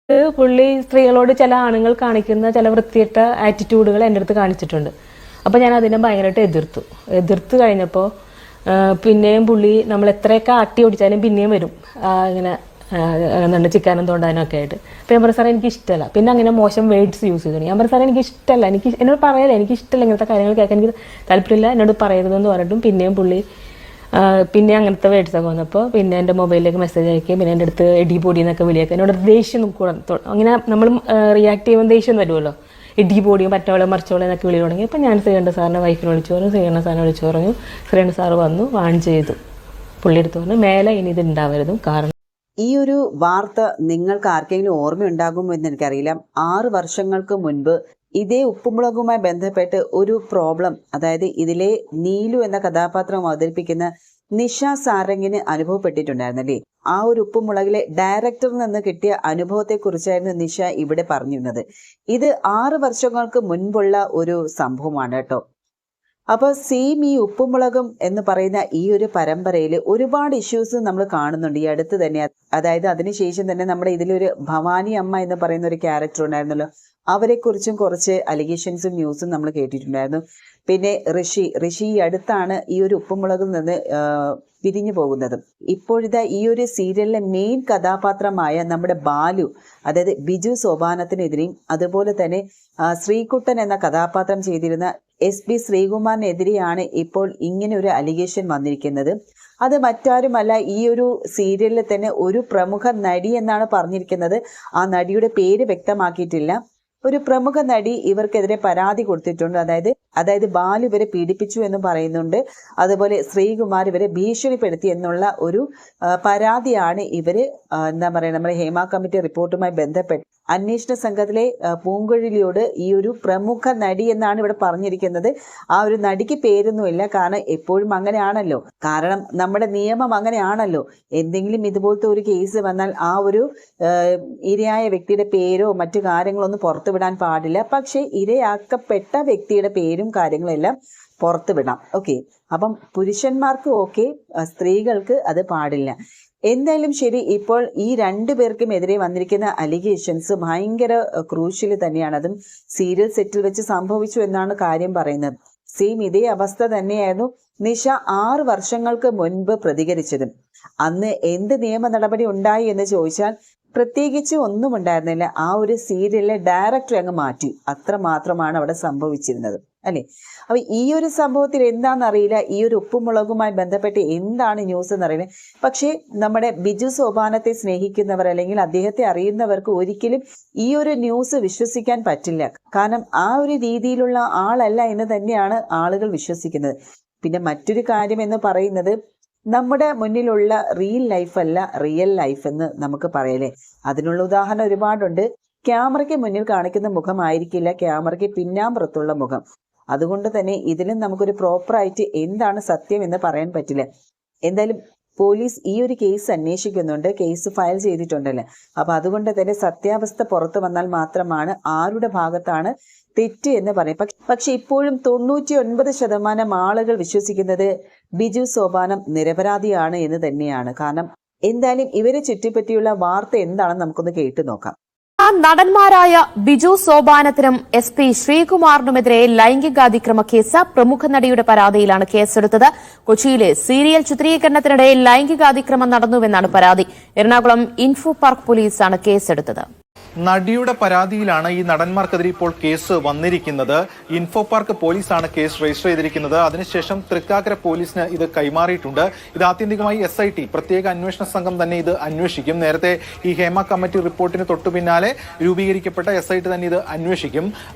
പുള്ളി സ്ത്രീകളോട് ചില ആണുങ്ങൾ കാണിക്കുന്ന ചില വൃത്തിയിട്ട ആറ്റിറ്റ്യൂഡുകൾ എൻ്റെ അടുത്ത് കാണിച്ചിട്ടുണ്ട്. അപ്പോൾ ഞാൻ അതിനെ ഭയങ്കരമായിട്ട് എതിർത്ത് കഴിഞ്ഞപ്പോൾ പിന്നെയും പുള്ളി നമ്മൾ എത്രയൊക്കെ ആട്ടി ഓടിച്ചാലും പിന്നെയും വരും ഇങ്ങനെ എന്താണ് ചിക്കാനും തോണ്ടാനൊക്കെ ആയിട്ട്. അപ്പോൾ ഞാൻ പറഞ്ഞു സാറേ എനിക്ക് ഇഷ്ടമല്ല. പിന്നെ അങ്ങനെ മോശം വേർഡ്സ് യൂസ് ചെയ്തു. ഞാൻ പറഞ്ഞു സാറേ എനിക്ക് ഇഷ്ടമല്ല, എന്നോട് പറയല്ലേ, എനിക്ക് ഇഷ്ടമല്ല, ഇങ്ങനത്തെ കാര്യങ്ങൾ കേൾക്കാൻ എനിക്ക് താല്പര്യമില്ല, എന്നോട് പറയരുതെന്ന് പറഞ്ഞിട്ടും പിന്നെയും പുള്ളി പിന്നെ അങ്ങനത്തെ വേർഡ്സൊക്കെ വന്നപ്പോൾ പിന്നെ എൻ്റെ മൊബൈലിലേക്ക് മെസ്സേജ് അയക്കുകയും പിന്നെ എൻ്റെ അടുത്ത് എടി പൊടി എന്നൊക്കെ വിളിയൊക്കെ എന്നോട് ദേഷ്യം അങ്ങനെ നമ്മൾ റിയാക്ട് ചെയ്യുമ്പോൾ ദേഷ്യം വരുമല്ലോ. ഇടി പൊടിയും മറ്റവളെ മറിച്ചോളെ എന്നൊക്കെ വിളി തുടങ്ങി. അപ്പോൾ ഞാൻ ശ്രീകണ്ഠ സാറിനെ വൈഫിനെ വിളിച്ചു പറഞ്ഞു, ശ്രീകണ്ഠ സാറിനെ വിളിച്ചു പറഞ്ഞു. ശ്രീകണ്ഠ സാറ് വന്നു വാൺ ചെയ്തു. പുള്ളി എടുത്ത് പറഞ്ഞു മേലെ ഇനി ഇത് ഉണ്ടാവരുതും. കാരണം ഈ ഒരു വാർത്ത നിങ്ങൾക്ക് ആർക്കെങ്കിലും ഓർമ്മയുണ്ടാകുമോ എന്ന് എനിക്കറിയില്ല. 6 വർഷങ്ങൾക്ക് മുൻപ് ഇതേ ഉപ്പുമുളകുമായി ബന്ധപ്പെട്ട് ഒരു പ്രോബ്ലം, അതായത് ഇതിലെ നീലു എന്ന കഥാപാത്രം അവതരിപ്പിക്കുന്ന നിഷ സാരംഗിന് അനുഭവപ്പെട്ടിട്ടുണ്ടായിരുന്നല്ലേ. ആ ഒരു ഉപ്പുമുളകിലെ ഡയറക്ടറിൽ നിന്ന് കിട്ടിയ അനുഭവത്തെക്കുറിച്ചായിരുന്നു നിഷ ഇവിടെ പറഞ്ഞിരുന്നത്. ഇത് 6 വർഷങ്ങൾക്ക് മുൻപുള്ള ഒരു സംഭവമാണ് കേട്ടോ. അപ്പോൾ സെയിം ഈ ഉപ്പുമുളകും എന്ന് പറയുന്ന ഈ ഒരു പരമ്പരയിൽ ഒരുപാട് ഇഷ്യൂസ് നമ്മൾ കാണുന്നുണ്ട് ഈ അടുത്ത് തന്നെ. അതായത് അതിനുശേഷം തന്നെ നമ്മുടെ ഇതിലൊരു ഭവാനി അമ്മ എന്ന് പറയുന്ന ഒരു ക്യാരക്ടർ ഉണ്ടായിരുന്നല്ലോ, അവരെക്കുറിച്ചും കുറച്ച് അലിഗേഷൻസും ന്യൂസും നമ്മൾ കേട്ടിട്ടുണ്ടായിരുന്നു. പിന്നെ ഋഷി ഈ അടുത്താണ് ഈ ഒരു ഉപ്പുമുളകിൽ നിന്ന് പിരിഞ്ഞു പോകുന്നതും. ഇപ്പോഴത്തെ ഈ ഒരു സീരിയലിലെ മെയിൻ കഥാപാത്രമായ നമ്മുടെ ബാലു, അതായത് ബിജു സോപാനത്തിനെതിരെയും അതുപോലെ തന്നെ ശ്രീകുട്ടൻ എന്ന കഥാപാത്രം ചെയ്തിരുന്ന SP ശ്രീകുമാറിനെതിരെയാണ് ഇപ്പോൾ ഇങ്ങനെ ഒരു അലിഗേഷൻ വന്നിരിക്കുന്നത്. അത് മറ്റാരുമല്ല, ഈ ഒരു സീരിയലിൽ തന്നെ ഒരു പ്രമുഖ നടി എന്നാണ് പറഞ്ഞിരിക്കുന്നത്. ആ നടിയുടെ പേര് വ്യക്തമാക്കിയിട്ടില്ല. ഒരു പ്രമുഖ നടി ഇവർക്കെതിരെ പരാതി കൊടുത്തിട്ടുണ്ട്. അതായത് ബാലു ഇവരെ പീഡിപ്പിച്ചു എന്ന് പറയുന്നുണ്ട്. അതുപോലെ ശ്രീകുമാർ ഇവരെ ഭീഷണിപ്പെടുത്തി എന്നുള്ള ഒരു പരാതിയാണ് ഇവര് എന്താ പറയുക, നമ്മുടെ ഹേമ കമ്മിറ്റി റിപ്പോർട്ടുമായി ബന്ധപ്പെട്ട് അന്വേഷണ സംഘത്തിലെ പൂങ്കുഴലിയോട് ഈ ഒരു പ്രമുഖ നടി എന്നാണ് ഇവിടെ പറഞ്ഞിരിക്കുന്നത്. ആ ഒരു നടിക്ക് പേരൊന്നുമില്ല, കാരണം എപ്പോഴും അങ്ങനെയാണല്ലോ, കാരണം നമ്മുടെ നിയമം അങ്ങനെയാണല്ലോ. എന്തെങ്കിലും ഇതുപോലത്തെ ഒരു കേസ് വന്നാൽ ആ ഒരു ഇരയായ വ്യക്തിയുടെ പേരോ മറ്റു കാര്യങ്ങളോ ഒന്നും പുറത്തുവിടാൻ പാടില്ല. പക്ഷെ ഇരയാക്കപ്പെട്ട വ്യക്തിയുടെ പേരും കാര്യങ്ങളും എല്ലാം പുറത്തു വിടാം. ഓക്കെ, അപ്പം പുരുഷന്മാർക്ക് ഓക്കെ, സ്ത്രീകൾക്ക് അത് പാടില്ല. എന്തായാലും ശരി, ഇപ്പോൾ ഈ 2 പേർക്കും എതിരെ വന്നിരിക്കുന്ന അലിഗേഷൻസ് ഭയങ്കര ക്രൂഷ്യൽ തന്നെയാണ്. അതും സീരിയൽ സെറ്റിൽ വെച്ച് സംഭവിച്ചു എന്നാണ് കാര്യം പറയുന്നത്. സെയിം ഇതേ അവസ്ഥ തന്നെയായിരുന്നു നിഷ 6 വർഷങ്ങൾക്ക് മുൻപ് പ്രതികരിച്ചതും. അന്ന് എന്ത് നിയമ നടപടി ഉണ്ടായി എന്ന് ചോദിച്ചാൽ പ്രത്യേകിച്ച് ഒന്നും ഉണ്ടായിരുന്നില്ല. ആ ഒരു സീരിയലിലെ ഡയറക്ടറെ അങ്ങ് മാറ്റി, അത്ര മാത്രമാണ് അവിടെ സംഭവിച്ചിരുന്നത് അല്ലെ. അപ്പൊ ഈ ഒരു സംഭവത്തിൽ എന്താണെന്നറിയില്ല, ഈ ഒരു ഉപ്പുമുളകുമായി ബന്ധപ്പെട്ട് എന്താണ് ന്യൂസ് എന്നറിയില്ല. പക്ഷേ നമ്മുടെ ബിജു സോപാനത്തെ സ്നേഹിക്കുന്നവർ അല്ലെങ്കിൽ അദ്ദേഹത്തെ അറിയുന്നവർക്ക് ഒരിക്കലും ഈ ഒരു ന്യൂസ് വിശ്വസിക്കാൻ പറ്റില്ല. കാരണം ആ ഒരു രീതിയിലുള്ള ആളല്ല എന്ന് തന്നെയാണ് ആളുകൾ വിശ്വസിക്കുന്നത്. പിന്നെ മറ്റൊരു കാര്യം എന്ന് പറയുന്നത്, നമ്മുടെ മുന്നിലുള്ള ലൈഫ് അല്ല റിയൽ ലൈഫ് എന്ന് നമുക്ക് പറയലേ. അതിനുള്ള ഉദാഹരണം ഒരുപാടുണ്ട്. ക്യാമറയ്ക്ക് മുന്നിൽ കാണിക്കുന്ന മുഖമായിരിക്കില്ല ക്യാമറയ്ക്ക് പിന്നാമ്പുറത്തുള്ള മുഖം. അതുകൊണ്ട് തന്നെ ഇതിലും നമുക്കൊരു പ്രോപ്പറായിട്ട് എന്താണ് സത്യം എന്ന് പറയാൻ പറ്റില്ല. എന്തായാലും പോലീസ് ഈ ഒരു കേസ് അന്വേഷിക്കുന്നുണ്ട്, കേസ് ഫയൽ ചെയ്തിട്ടുണ്ടല്ലോ. അപ്പൊ അതുകൊണ്ട് തന്നെ സത്യാവസ്ഥ പുറത്തു വന്നാൽ മാത്രമാണ് ആരുടെ ഭാഗത്താണ് തെറ്റ് എന്ന് പറയും. പക്ഷെ ഇപ്പോഴും 99% ആളുകൾ വിശ്വസിക്കുന്നത് ബിജു സോപാനം നിരപരാധിയാണ് എന്ന് തന്നെയാണ്. കാരണം എന്തായാലും ഇവരെ ചുറ്റിപ്പറ്റിയുള്ള വാർത്ത എന്താണെന്ന് നമുക്കൊന്ന് കേട്ടു നോക്കാം. നടന്മാരായ ബിജു സോപാനത്തിനും SP ശ്രീകുമാറിനുമെതിരെ ലൈംഗികാതിക്രമ കേസ്. പ്രമുഖ നടിയുടെ പരാതിയിലാണ് കേസെടുത്തത്. കൊച്ചിയിലെ സീരിയൽ ചിത്രീകരണത്തിനിടെ ലൈംഗികാതിക്രമം നടന്നുവെന്നാണ് പരാതി. എറണാകുളം ഇൻഫോ പാർക്ക് പോലീസാണ് കേസെടുത്തത്. നടിയുടെ പരാതിയിലാണ് ഈ നടന്മാർക്കെതിരെ ഇപ്പോൾ കേസ് വന്നിരിക്കുന്നത്. ഇൻഫോ പാർക്ക് പോലീസാണ് കേസ് രജിസ്റ്റർ ചെയ്തിരിക്കുന്നത്. അതിനുശേഷം തൃക്കാക്കര പോലീസിന് ഇത് കൈമാറിയിട്ടുണ്ട്. ഇത് ആത്യന്തികമായി SIT പ്രത്യേക അന്വേഷണ സംഘം തന്നെ ഇത് അന്വേഷിക്കും. നേരത്തെ ഈ ഹേമ കമ്മിറ്റി റിപ്പോർട്ടിന് തൊട്ടു പിന്നാലെ രൂപീകരിക്കപ്പെട്ട SIT തന്നെ ഇത് അന്വേഷിക്കും.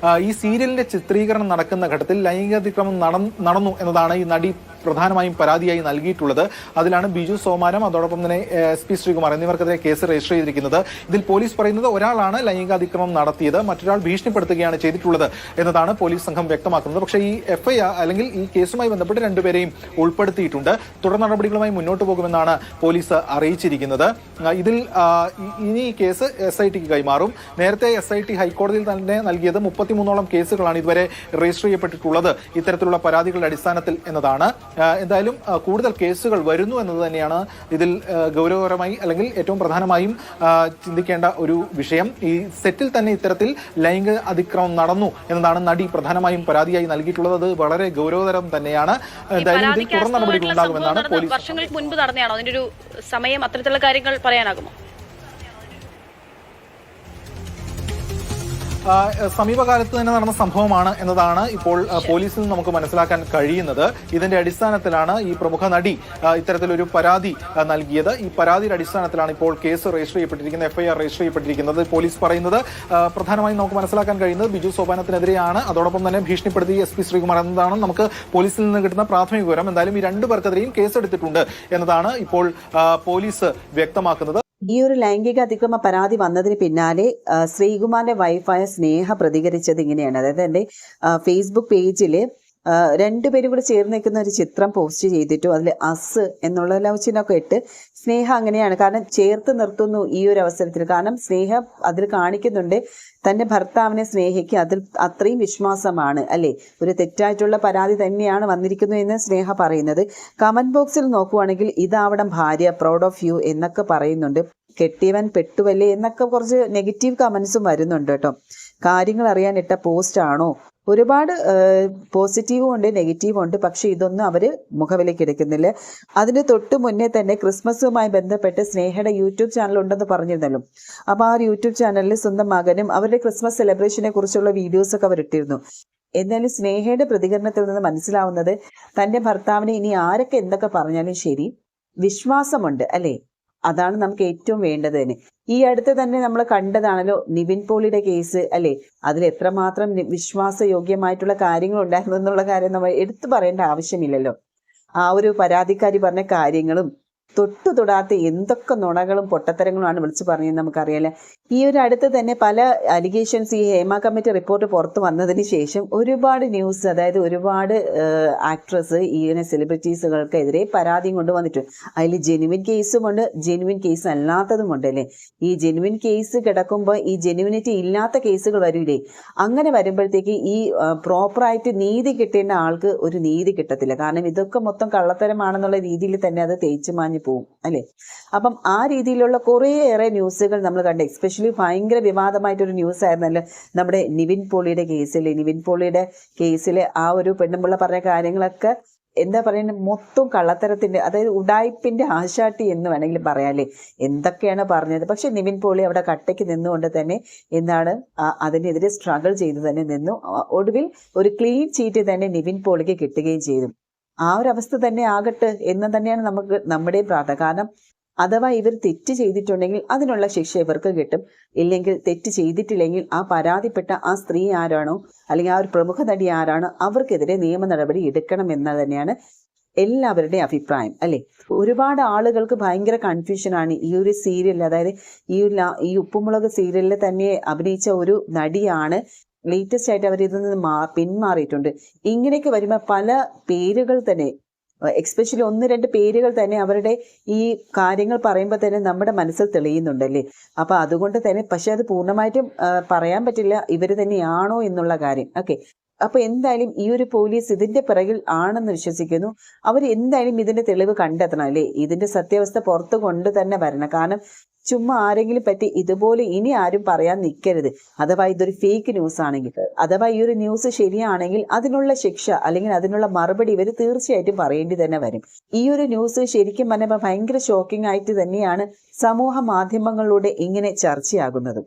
ഈ സീരിയലിന്റെ ചിത്രീകരണം നടക്കുന്ന ഘട്ടത്തിൽ ലൈംഗികാതിക്രമം നടന്നു എന്നതാണ് ഈ നടി പ്രധാനമായും പരാതിയായി നൽകിയിട്ടുള്ളത്. അതിലാണ് ബിജു സോമാനം അതോടൊപ്പം തന്നെ SP ശ്രീകുമാർ എന്നിവർക്കെതിരെ കേസ് രജിസ്റ്റർ ചെയ്തിരിക്കുന്നത്. ഇതിൽ പോലീസ് പറയുന്നത് ഒരാളാണ് ലൈംഗികാതിക്രമം നടത്തിയത്, മറ്റൊരാൾ ഭീഷണിപ്പെടുത്തുകയാണ് ചെയ്തിട്ടുള്ളത് എന്നതാണ് പോലീസ് സംഘം വ്യക്തമാക്കുന്നത്. പക്ഷേ ഈ FIR അല്ലെങ്കിൽ ഈ കേസുമായി ബന്ധപ്പെട്ട് 2 പേരെയും ഉൾപ്പെടുത്തിയിട്ടുണ്ട്. തുടർ നടപടികളുമായി മുന്നോട്ട് പോകുമെന്നാണ് പോലീസ് അറിയിച്ചിരിക്കുന്നത്. ഇതിൽ ഇനി ഈ കേസ് SITക്ക് കൈമാറും. നേരത്തെ SIT ഹൈക്കോടതിയിൽ തന്നെ നൽകിയത് 33ഓളം കേസുകളാണ് ഇതുവരെ രജിസ്റ്റർ ചെയ്യപ്പെട്ടിട്ടുള്ളത് ഇത്തരത്തിലുള്ള പരാതികളുടെ അടിസ്ഥാനത്തിൽ എന്നതാണ്. എന്തായാലും കൂടുതൽ കേസുകൾ വരുന്നു എന്നത് തന്നെയാണ് ഇതിൽ ഗൗരവകരമായി അല്ലെങ്കിൽ ഏറ്റവും പ്രധാനമായും ചിന്തിക്കേണ്ട ഒരു വിഷയം. ഈ സെറ്റിൽ തന്നെ ഇത്തരത്തിൽ ലൈംഗിക അതിക്രമം നടന്നു എന്നതാണ് നടി പ്രധാനമായും പരാതിയായി നൽകിയിട്ടുള്ളത്. അത് വളരെ ഗൗരവതരം തന്നെയാണ്. എന്തായാലും ഇതിൽ തുടർ നടപടികൾ ഉണ്ടാകുമെന്നാണ് പോലീസ്. വർഷങ്ങൾക്ക് മുൻപ് നടന്നതാണോ? അതിന്റെ ഒരു സമയം, അത്തരത്തിലുള്ള കാര്യങ്ങൾ പറയാനാകുമോ? സമീപകാലത്ത് തന്നെ നടന്ന സംഭവമാണ് എന്നതാണ് ഇപ്പോൾ പോലീസിൽ നിന്ന് നമുക്ക് മനസ്സിലാക്കാൻ കഴിയുന്നത്. ഇതിന്റെ അടിസ്ഥാനത്തിലാണ് ഈ പ്രമുഖ നടി ഇത്തരത്തിലൊരു പരാതി നൽകിയത്. ഈ പരാതിയുടെ അടിസ്ഥാനത്തിലാണ് ഇപ്പോൾ കേസ് രജിസ്റ്റർ ചെയ്യപ്പെട്ടിരിക്കുന്നത്, FIR രജിസ്റ്റർ ചെയ്യപ്പെട്ടിരിക്കുന്നത്. പോലീസ് പറയുന്നത് പ്രധാനമായും നമുക്ക് മനസ്സിലാക്കാൻ കഴിയുന്നത് ബിജു സോപാനത്തിനെതിരെയാണ്. അതോടൊപ്പം തന്നെ ഭീഷണിപ്പെടുത്തി SP ശ്രീകുമാർ എന്നതാണ് നമുക്ക് പോലീസിൽ നിന്ന് കിട്ടുന്ന പ്രാഥമിക വിവരം. എന്തായാലും ഈ രണ്ടു പേർക്കെതിരെയും കേസെടുത്തിട്ടുണ്ട് എന്നതാണ് ഇപ്പോൾ പോലീസ് വ്യക്തമാക്കുന്നത്. ഈ ഒരു ലൈംഗിക അതിക്രമ പരാതി വന്നതിന് പിന്നാലെ ശ്രീകുമാറിന്റെ വൈഫായ സ്നേഹ പ്രതികരിച്ചത് ഇങ്ങനെയാണ്. അതായത് എന്റെ ഫേസ്ബുക്ക് പേജില് രണ്ടുപേരും കൂടെ ചേർന്ന് നിൽക്കുന്ന ഒരു ചിത്രം പോസ്റ്റ് ചെയ്തിട്ടു അതിൽ അസ് എന്നുള്ള ലവ് ചിഹ്നമൊക്കെ ഇട്ട് സ്നേഹ അങ്ങനെയാണ്, കാരണം ചേർത്ത് നിർത്തുന്നു ഈ ഒരു അവസരത്തിൽ. കാരണം സ്നേഹ അതിൽ കാണിക്കുന്നുണ്ട് തന്റെ ഭർത്താവിനെ സ്നേഹയ്ക്ക് അതിൽ അത്രയും വിശ്വാസമാണ് അല്ലെ, ഒരു തെറ്റായിട്ടുള്ള പരാതി തന്നെയാണ് വന്നിരിക്കുന്നു എന്ന് സ്നേഹ പറയുന്നത്. കമന്റ് ബോക്സിൽ നോക്കുവാണെങ്കിൽ ഇതാവണം ഭാര്യ, പ്രൗഡ് ഓഫ് യു എന്നൊക്കെ പറയുന്നുണ്ട്. കെട്ടിയവൻ പെട്ടുവല്ലേ എന്നൊക്കെ കുറച്ച് നെഗറ്റീവ് കമന്റ്സും വരുന്നുണ്ട് കേട്ടോ. കാര്യങ്ങൾ അറിയാൻ ഇട്ട പോസ്റ്റ് ആണോ? ഒരുപാട് പോസിറ്റീവും ഉണ്ട് നെഗറ്റീവും ഉണ്ട്. പക്ഷെ ഇതൊന്നും അവര് മുഖവിലേക്ക് എടുക്കുന്നില്ല. അതിന് തൊട്ട് മുന്നേ തന്നെ ക്രിസ്മസുമായി ബന്ധപ്പെട്ട് സ്നേഹയുടെ യൂട്യൂബ് ചാനൽ ഉണ്ടെന്ന് പറഞ്ഞിരുന്നല്ലോ. അപ്പൊ ആ യൂട്യൂബ് ചാനലിൽ സ്വന്തം മകനും അവരുടെ ക്രിസ്മസ് സെലിബ്രേഷനെ കുറിച്ചുള്ള വീഡിയോസ് ഒക്കെ അവർ ഇട്ടിരുന്നു. എന്നാലും സ്നേഹയുടെ പ്രതികരണത്തിൽ നിന്ന് മനസ്സിലാവുന്നത് തന്റെ ഭർത്താവിനെ ഇനി ആരൊക്കെ എന്തൊക്കെ പറഞ്ഞാലും ശരി വിശ്വാസമുണ്ട് അല്ലെ, അതാണ് നമുക്ക് ഏറ്റവും വേണ്ടത് തന്നെ. ഈ അടുത്ത് തന്നെ നമ്മൾ കണ്ടതാണല്ലോ നിവിൻ പോളിയുടെ കേസ് അല്ലെ, അതിൽ എത്രമാത്രം വിശ്വാസയോഗ്യമായിട്ടുള്ള കാര്യങ്ങൾ ഉണ്ടായിരുന്നു എന്നുള്ള കാര്യം നമ്മൾ എടുത്തു പറയേണ്ട ആവശ്യമില്ലല്ലോ. ആ ഒരു പരാതിക്കാരി പറഞ്ഞ കാര്യങ്ങളും തൊടാത്ത എന്തൊക്കെ നുണകളും പൊട്ടത്തരങ്ങളുമാണ് വിളിച്ചു പറഞ്ഞതെന്ന് നമുക്കറിയാലോ. ഈ ഒരു അടുത്ത് തന്നെ പല അലിഗേഷൻസ് ഈ ഹേമ കമ്മിറ്റി റിപ്പോർട്ട് പുറത്തു വന്നതിന് ശേഷം ഒരുപാട് ന്യൂസ്, അതായത് ഒരുപാട് ആക്ട്രസ് ഇങ്ങനെ സെലിബ്രിറ്റീസുകൾക്കെതിരെ പരാതിയും കൊണ്ട് വന്നിട്ടുണ്ട്. അതിൽ ജെനുവിൻ കേസുമുണ്ട്, ജെനുവിൻ കേസ് അല്ലാത്തതുമുണ്ട് അല്ലേ. ഈ ജെനുവിൻ കേസ് കിടക്കുമ്പോൾ ഈ ജെനുവിനിറ്റി ഇല്ലാത്ത കേസുകൾ വരില്ലേ. അങ്ങനെ വരുമ്പോഴത്തേക്ക് ഈ പ്രോപ്പറായിട്ട് നീതി കിട്ടേണ്ട ആൾക്ക് ഒരു നീതി കിട്ടത്തില്ല. കാരണം ഇതൊക്കെ മൊത്തം കള്ളത്തരമാണെന്നുള്ള രീതിയിൽ തന്നെ അത് തേച്ചു മാഞ്ഞു പോവും അല്ലെ. അപ്പം ആ രീതിയിലുള്ള കുറേയേറെ ന്യൂസുകൾ നമ്മൾ കണ്ടു. എസ്പെഷ്യലി ഭയങ്കര വിവാദമായിട്ടൊരു ന്യൂസ് ആയിരുന്നല്ലോ നമ്മുടെ നിവിൻ പോളിയുടെ കേസിൽ. നിവിൻ പോളിയുടെ കേസിൽ ആ ഒരു പെണ്ണുമ്പിള്ള പറഞ്ഞ കാര്യങ്ങളൊക്കെ എന്താ പറയുന്നത്, മൊത്തം കള്ളത്തരത്തിന്റെ, അതായത് ഉഡായിപ്പിന്റെ ആശാട്ടി എന്ന് വേണമെങ്കിൽ പറയാല്ലേ. എന്തൊക്കെയാണ് പറഞ്ഞത്. പക്ഷെ നിവിൻ പോളി അവിടെ കട്ടയ്ക്ക് നിന്നുകൊണ്ട് തന്നെ എന്താണ് അതിനെതിരെ സ്ട്രഗിൾ ചെയ്ത് തന്നെ നിന്നു. ഒടുവിൽ ഒരു ക്ലീൻ ചീറ്റ് തന്നെ നിവിൻ പോളിക്ക് കിട്ടുകയും ചെയ്തു. ആ ഒരു അവസ്ഥ തന്നെ ആകട്ടെ എന്ന് തന്നെയാണ് നമുക്ക് നമ്മുടെയും പ്രാർത്ഥന. കാരണം അഥവാ ഇവർ തെറ്റ് ചെയ്തിട്ടുണ്ടെങ്കിൽ അതിനുള്ള ശിക്ഷ ഇവർക്ക് കിട്ടും. ഇല്ലെങ്കിൽ തെറ്റ് ചെയ്തിട്ടില്ലെങ്കിൽ ആ പരാതിപ്പെട്ട ആ സ്ത്രീ ആരാണോ അല്ലെങ്കിൽ ആ ഒരു പ്രമുഖ നടി ആരാണോ അവർക്കെതിരെ നിയമ നടപടി എടുക്കണം എന്ന് തന്നെയാണ് എല്ലാവരുടെയും അഭിപ്രായം അല്ലെ. ഒരുപാട് ആളുകൾക്ക് ഭയങ്കര കൺഫ്യൂഷനാണ് ഈ ഒരു സീരിയൽ. അതായത് ഈ ഉപ്പുമുളക് സീരിയലിൽ തന്നെ അഭിനയിച്ച ഒരു നടിയാണ് ലേറ്റസ്റ്റ് ആയിട്ട് അവർ ഇതിൽ നിന്ന് പിന്മാറിയിട്ടുണ്ട്. ഇങ്ങനെയൊക്കെ വരുമ്പോൾ പല പേരുകൾ തന്നെ, എക്സ്പെഷ്യലി 1-2 പേരുകൾ തന്നെ അവരുടെ ഈ കാര്യങ്ങൾ പറയുമ്പോൾ തന്നെ നമ്മുടെ മനസ്സിൽ തെളിയുന്നുണ്ടല്ലേ. അപ്പൊ അതുകൊണ്ട് തന്നെ, പക്ഷെ അത് പൂർണ്ണമായിട്ടും പറയാൻ പറ്റില്ല ഇവർ തന്നെയാണോ എന്നുള്ള കാര്യം. ഓക്കെ, അപ്പൊ എന്തായാലും ഈ ഒരു പോലീസ് ഇതിന്റെ പിറകിൽ ആണെന്ന് വിശ്വസിക്കുന്നു. അവർ എന്തായാലും ഇതിന്റെ തെളിവ് കണ്ടെത്തണം അല്ലേ. ഇതിന്റെ സത്യാവസ്ഥ പുറത്തു കൊണ്ട് തന്നെ വരണം. കാരണം ചുമ്മാ ആരെങ്കിലും പറ്റി ഇതുപോലെ ഇനി ആരും പറയാൻ നിൽക്കരുത്. അഥവാ ഇതൊരു ഫേക്ക് ന്യൂസ് ആണെങ്കിൽ, അഥവാ ഈ ഒരു ന്യൂസ് ശരിയാണെങ്കിൽ അതിനുള്ള ശിക്ഷ അല്ലെങ്കിൽ അതിനുള്ള മറുപടി ഇവർ തീർച്ചയായിട്ടും പറയേണ്ടി തന്നെ വരും. ഈ ഒരു ന്യൂസ് ശരിക്കും പറഞ്ഞാൽ ഭയങ്കര ഷോക്കിംഗ് ആയിട്ട് തന്നെയാണ് സമൂഹ മാധ്യമങ്ങളിലൂടെ ഇങ്ങനെ ചർച്ചയാകുന്നത്.